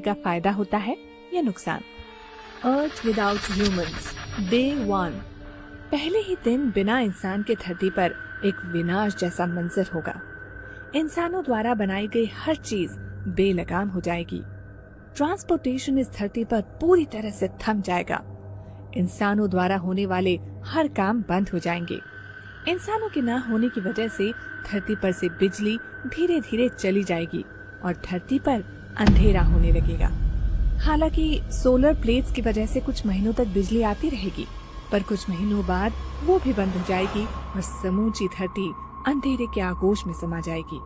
का फायदा होता है या नुकसान। अर्थ विदाउट ह्यूमंस, डे 1। पहले ही दिन बिना इंसान के धरती पर एक विनाश जैसा मंजर होगा। इंसानों द्वारा बनाई गई हर चीज बेलगाम हो जाएगी। ट्रांसपोर्टेशन इस धरती पर पूरी तरह से थम जाएगा। इंसानों द्वारा होने वाले हर काम बंद हो जाएंगे। इंसानों के न होने की वजह से धरती पर से बिजली धीरे धीरे चली जाएगी और धरती पर अंधेरा होने लगेगा। हालांकि सोलर प्लेट्स की वजह से कुछ महीनों तक बिजली आती रहेगी, पर कुछ महीनों बाद वो भी बंद हो जाएगी और समूची धरती अंधेरे के आगोश में समा जाएगी।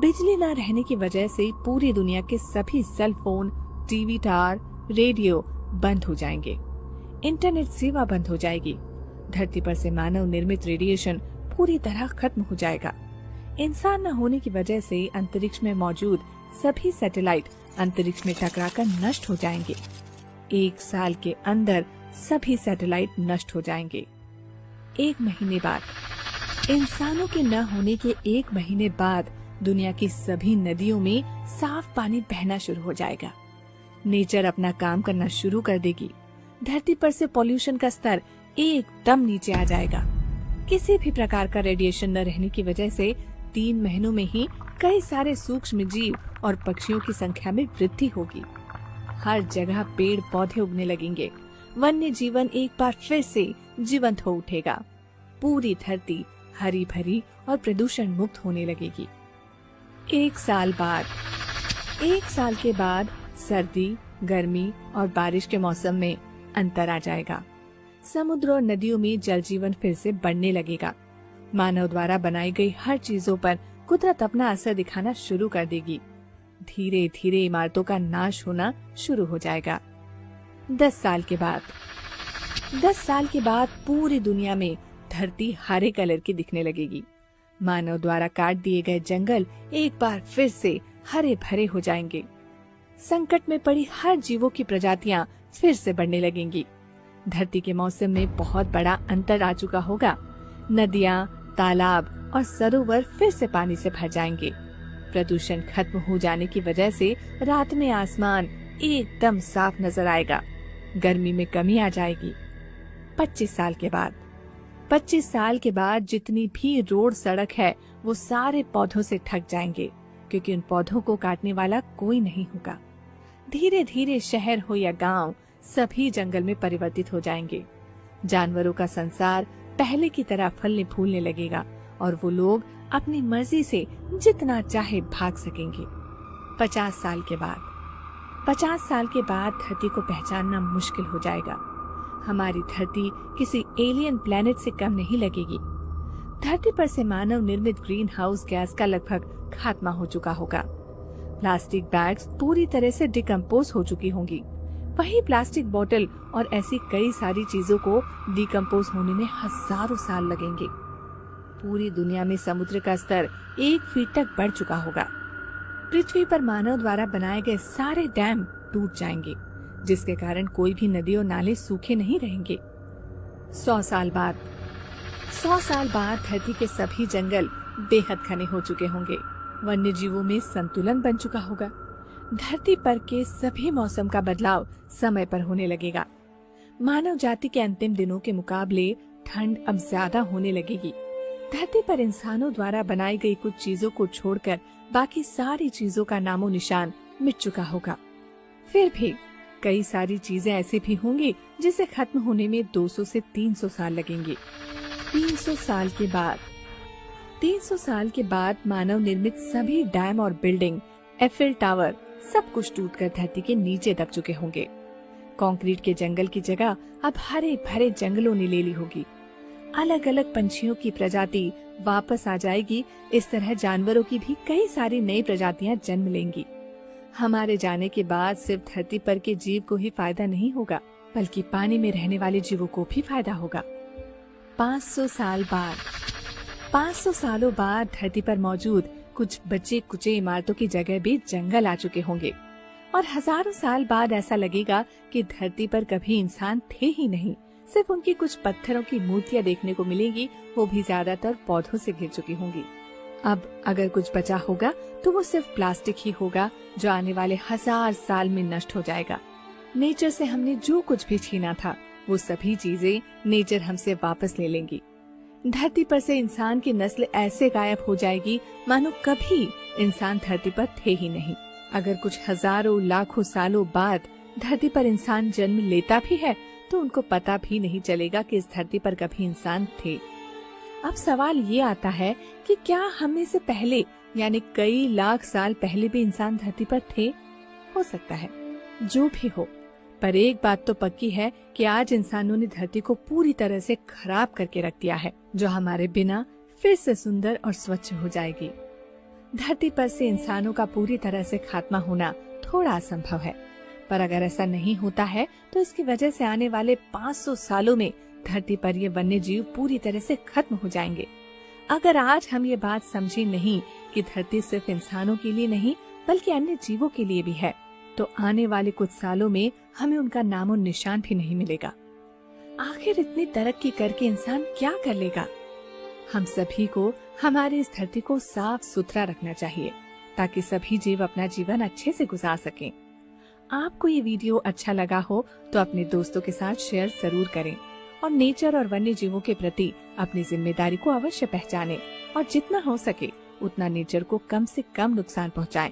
बिजली न रहने की वजह से पूरी दुनिया के सभी cell phone, TV tower, radio बंद हो जाएंगे। इंटरनेट सेवा बंद हो जाएगी। धरती पर से मानव निर्मित रेडिएशन पूरी तरह खत्म हो जाएगा। इंसान न होने की वजह से अंतरिक्ष में मौजूद सभी सैटेलाइट अंतरिक्ष में टकराकर नष्ट हो जाएंगे। 1 साल के अंदर सभी सैटेलाइट नष्ट हो जाएंगे। 1 महीने बाद, इंसानों के न होने के 1 महीने बाद दुनिया की सभी नदियों में साफ पानी बहना शुरू हो जाएगा। नेचर अपना काम करना शुरू कर देगी। धरती पर से पॉल्यूशन का स्तर एकदम नीचे आ जाएगा। किसी भी प्रकार का रेडिएशन न रहने की वजह से 3 महीनों में ही कई सारे सूक्ष्म जीव और पक्षियों की संख्या में वृद्धि होगी। हर जगह पेड़ पौधे उगने लगेंगे। वन्य जीवन एक बार फिर से जीवंत हो उठेगा। पूरी धरती हरी भरी और प्रदूषण मुक्त होने लगेगी। 1 साल बाद, 1 साल के बाद सर्दी, गर्मी और बारिश के मौसम में अंतर आ जाएगा। समुद्र और नदियों में जल जीवन फिर से बढ़ने लगेगा। मानव द्वारा बनाई गई हर चीजों पर कुदरत अपना असर दिखाना शुरू कर देगी। धीरे धीरे इमारतों का नाश होना शुरू हो जाएगा। 10 साल के बाद, 10 साल के बाद पूरी दुनिया में धरती हरे कलर की दिखने लगेगी। मानव द्वारा काट दिए गए जंगल एक बार फिर से हरे भरे हो जाएंगे। संकट में पड़ी हर जीवों की प्रजातियां फिर से बढ़ने लगेंगी। धरती के मौसम में बहुत बड़ा अंतर आ चुका होगा। नदियां, तालाब और सरोवर फिर से पानी से भर जाएंगे। प्रदूषण खत्म हो जाने की वजह से रात में आसमान एकदम साफ नजर आएगा। गर्मी में कमी आ जाएगी। 25 साल के बाद, 25 साल के बाद जितनी भी रोड सड़क है वो सारे पौधों से ढक जाएंगे, क्योंकि उन पौधों को काटने वाला कोई नहीं होगा। धीरे धीरे शहर हो या गांव, सभी जंगल में परिवर्तित हो जाएंगे। जानवरों का संसार पहले की तरह फलने फूलने लगेगा और वो लोग अपनी मर्जी से जितना चाहे भाग सकेंगे। 50 साल के बाद, 50 साल के बाद धरती को पहचानना मुश्किल हो जाएगा। हमारी धरती किसी एलियन प्लेनेट से कम नहीं लगेगी। धरती पर से मानव निर्मित ग्रीन हाउस गैस का लगभग खात्मा हो चुका होगा। प्लास्टिक बैग्स पूरी तरह से डिकम्पोज हो चुकी होंगी। वही प्लास्टिक बोतल और ऐसी कई सारी चीजों को डिकम्पोज होने में हजारों साल लगेंगे। पूरी दुनिया में समुद्र का स्तर 1 फीट तक बढ़ चुका होगा। पृथ्वी पर मानव द्वारा बनाए गए सारे डैम टूट जाएंगे, जिसके कारण कोई भी नदी और नाले सूखे नहीं रहेंगे। 100 साल बाद, 100 साल बाद धरती के सभी जंगल बेहद घने हो चुके होंगे। वन्य जीवों में संतुलन बन चुका होगा। धरती पर के सभी मौसम का बदलाव समय पर होने लगेगा। मानव जाति के अंतिम दिनों के मुकाबले ठंड अब ज्यादा होने लगेगी। धरती पर इंसानों द्वारा बनाई गई कुछ चीजों को छोड़कर बाकी सारी चीजों का नामो निशान मिट चुका होगा। फिर भी कई सारी चीजें ऐसी भी होंगी जिसे खत्म होने में 200 से 300 साल लगेंगे। 300 साल के बाद, 300 साल के बाद मानव निर्मित सभी डैम और बिल्डिंग, एफिल टावर सब कुछ टूटकर धरती के नीचे दब चुके होंगे। कंक्रीट के जंगल की जगह अब हरे भरे जंगलों ने ले ली होगी। अलग अलग पंछियों की प्रजाति वापस आ जाएगी। इस तरह जानवरों की भी कई सारी नई प्रजातियां जन्म लेंगी। हमारे जाने के बाद सिर्फ धरती पर के जीव को ही फायदा नहीं होगा, बल्कि पानी में रहने वाले जीवों को भी फायदा होगा। 500 साल बाद, 500 सालों बाद धरती पर मौजूद कुछ बचे कुचे इमारतों की जगह भी जंगल आ चुके होंगे और हजारों साल बाद ऐसा लगेगा कि धरती पर कभी इंसान थे ही नहीं। सिर्फ उनकी कुछ पत्थरों की मूर्तियां देखने को मिलेंगी, वो भी ज्यादातर पौधों से घिर चुकी होंगी। अब अगर कुछ बचा होगा तो वो सिर्फ प्लास्टिक ही होगा, जो आने वाले 1000 साल में नष्ट हो जाएगा। नेचर से हमने जो कुछ भी छीना था, वो सभी चीजें नेचर हमसे वापस ले लेंगी। धरती पर से इंसान की नस्ल ऐसे गायब हो जाएगी मानो कभी इंसान धरती पर थे ही नहीं। अगर कुछ हजारों लाखों सालों बाद धरती पर इंसान जन्म लेता भी है तो उनको पता भी नहीं चलेगा कि इस धरती पर कभी इंसान थे। अब सवाल ये आता है कि क्या हमें से पहले यानी कई लाख साल पहले भी इंसान धरती पर थे? हो सकता है, जो भी हो, पर एक बात तो पक्की है कि आज इंसानों ने धरती को पूरी तरह से खराब करके रख दिया है, जो हमारे बिना फिर से सुंदर और स्वच्छ हो जाएगी। धरती पर से इंसानों का पूरी तरह से खात्मा होना थोड़ा असंभव है, पर अगर ऐसा नहीं होता है तो इसकी वजह से आने वाले 500 सालों में धरती पर ये वन्य जीव पूरी तरह से खत्म हो जाएंगे। अगर आज हम ये बात समझे नहीं कि धरती सिर्फ इंसानों के लिए नहीं बल्कि अन्य जीवों के लिए भी है, तो आने वाले कुछ सालों में हमें उनका नामो निशान भी नहीं मिलेगा। आखिर इतनी तरक्की करके इंसान क्या कर लेगा? हम सभी को हमारी इस धरती को साफ सुथरा रखना चाहिए ताकि सभी जीव अपना जीवन अच्छे से गुजार सकें। आपको ये वीडियो अच्छा लगा हो तो अपने दोस्तों के साथ शेयर जरूर करें और नेचर और वन्य जीवों के प्रति अपनी जिम्मेदारी को अवश्य पहचानें और जितना हो सके उतना नेचर को कम से कम नुकसान पहुंचाएं।